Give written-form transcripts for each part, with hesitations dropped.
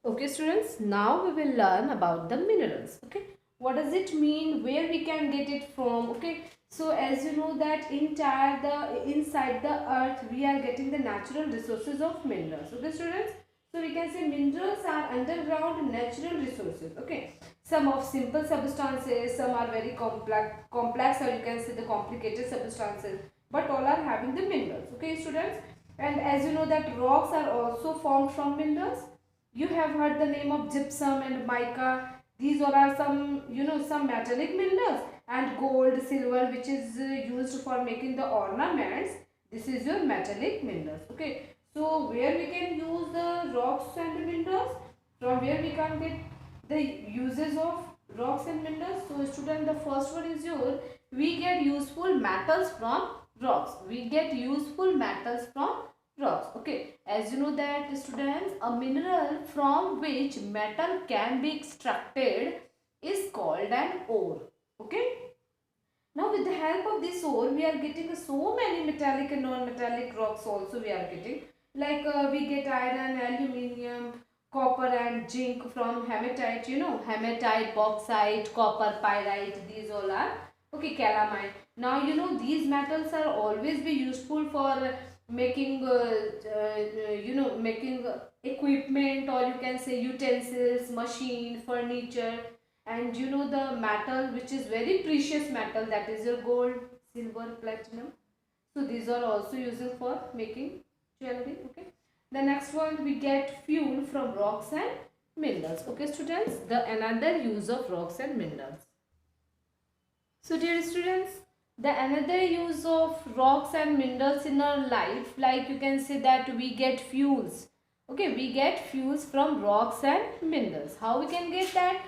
Okay students, now we will learn about the minerals. Okay, what does it mean, where we can get it from? Okay, so as you know that inside the earth we are getting the natural resources of minerals. Okay students, so we can say minerals are underground natural resources. Okay, some of simple substances, some are very complex, or you can say the complicated substances, but all are having the minerals. Okay students, and as you know that rocks are also formed from minerals. You have heard the name of gypsum and mica. These all are some, some metallic minerals, and gold, silver, which is used for making the ornaments. This is your metallic minerals. Okay. So where we can use the rocks and minerals? From where we can get the uses of rocks and minerals? So student, the first one is your, we get useful metals from rocks. We get useful metals from rocks. Okay, as you know that students, a mineral from which metal can be extracted is called an ore. Okay, now with the help of this ore we are getting so many metallic and non-metallic rocks also we are getting, like we get iron, aluminium, copper and zinc from hematite. Hematite, bauxite, copper, pyrite, these all are okay, calamine. Now these metals are always be useful for making making equipment, or you can say utensils, machine, furniture. And the metal which is very precious metal, that is your gold, silver, platinum. So these are also used for making jewelry. Okay, the next one, we get fuel from rocks and minerals. Okay students, the another use of rocks and minerals. So dear students, the another use of rocks and minerals in our life, like you can say that we get fuels. Okay, we get fuels from rocks and minerals. How we can get that?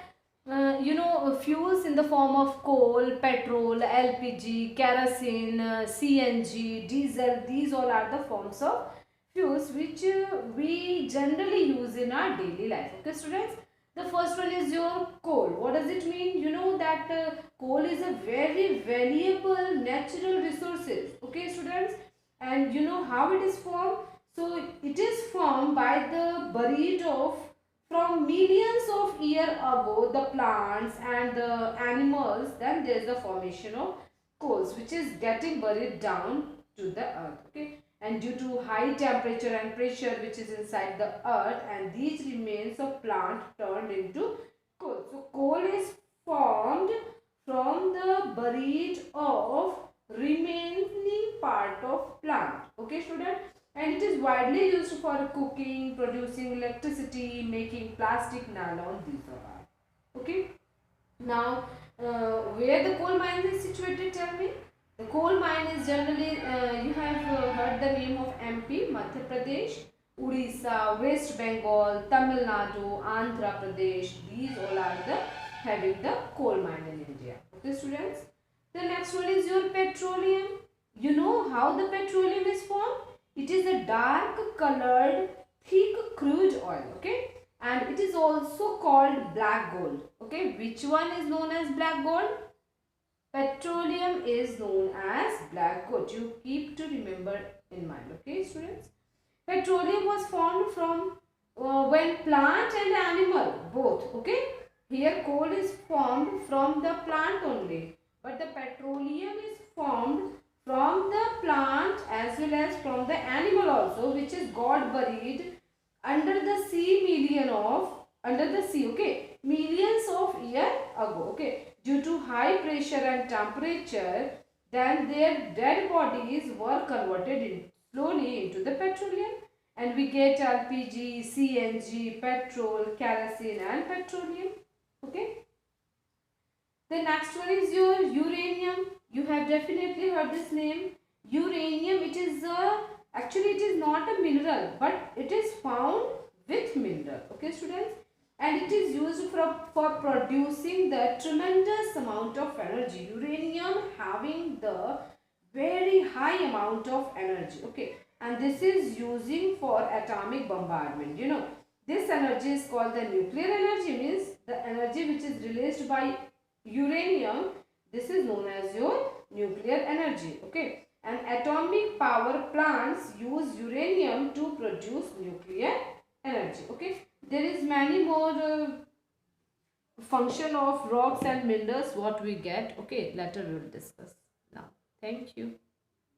Fuels in the form of coal, petrol, LPG, kerosene, CNG, diesel. These all are the forms of fuels which we generally use in our daily life. Okay students, the first one is your coal. What does it mean? You know that coal is a very valuable natural resources. Okay students, and you know how it is formed? So it is formed by the buried of from millions of year ago the plants and the animals. Then there is the formation of coals which is getting buried down to the earth. Okay, and due to high temperature and pressure which is inside the earth, and these remains of plant turned into coal. So coal is formed from the buried of remaining part of plant. Okay student, and it is widely used for cooking, producing electricity, making plastic, nylon, these all are. Okay, now where the coal mine is situated, tell me. The coal mine is generally, you have heard the name of MP, Madhya Pradesh, Odisha, West Bengal, Tamil Nadu, Andhra Pradesh. These all are the having the coal mine in India. Okay, students. The next one is your petroleum. You know how the petroleum is formed? It is a dark colored, thick crude oil. Okay, and it is also called black gold. Okay, which one is known as black gold? Petroleum is known as black gold. You keep to remember in mind. Okay students, petroleum was formed from when plant and animal both. Okay, here coal is formed from the plant only, but the petroleum is formed from the plant as well as from the animal also, which is got buried under the sea million of under the sea. Okay, millions of year ago. Okay, due to high pressure and temperature, then their dead bodies were converted slowly into the petroleum, and we get LPG, CNG, petrol, kerosene and petroleum. Okay, the next one is your uranium. You have definitely heard this name. Uranium, it is actually it is not a mineral, but it is found with mineral. Okay students, and it is used for producing the tremendous amount of energy. Uranium having the very high amount of energy. Okay, and this is using for atomic bombardment. This energy is called the nuclear energy, means the energy which is released by uranium. This is known as your nuclear energy. Okay, and atomic power plants use uranium to produce nuclear energy. Okay, there is many more function of rocks and minerals what we get. Okay, later we will discuss. Now, thank you.